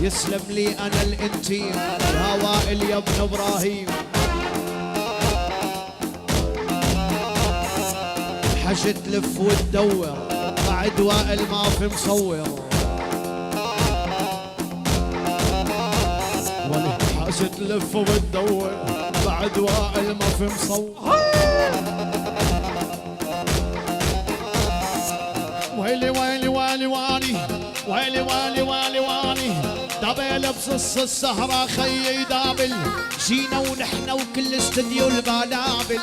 يسلم لي انا الانتيم يا وائل يا ابن ابراهيم. حشت تلف وتدور بعد وائل ما في مصور. حشت تلف وتدور بعد وائل ما في مصور. ويلي ويلي ويلي واني ويلي ويلي ويلي واني دابل بصص السهرة خيي دابل. جينا ونحنا وكل استديو البلابل.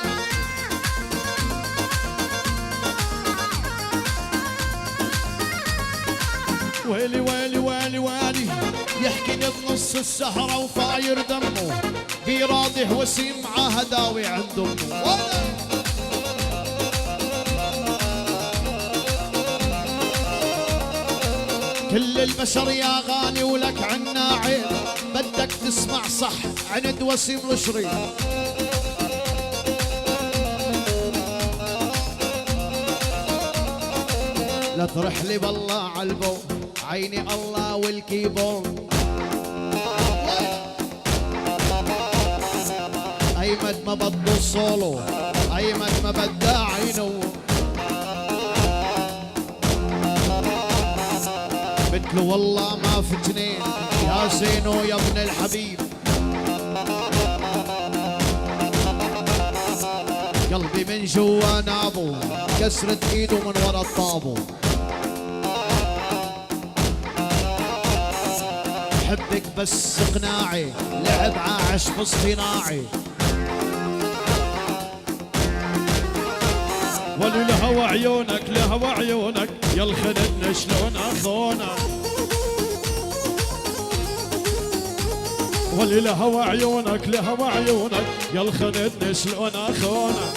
ويلي ويلي ويلي ويلي يحكي لي بنص السهرة وفاير دمه بيراضي وسيم مع هداوي عند امه. كل البشر يا غالي ولك عنا عين بدك تسمع صح عند وسيم الشريف. لا ترح لي بالله عالبو عيني الله والكيبورد. ايمن ما بده الصولو ايمن ما بده عينه. مثله والله ما في اثنين يا زينو يا ابن الحبيب. قلبي من جوا نابو كسرت ايده من ورا الطابو. حبك بس اقناعي لعب عاش باصطناعي. ولي لهوى عيونك لهوى عيونك يا الخلدنا شلون اخونا. ولي لهوى عيونك لهوى عيونك يا الخلدنا شلون اخونا.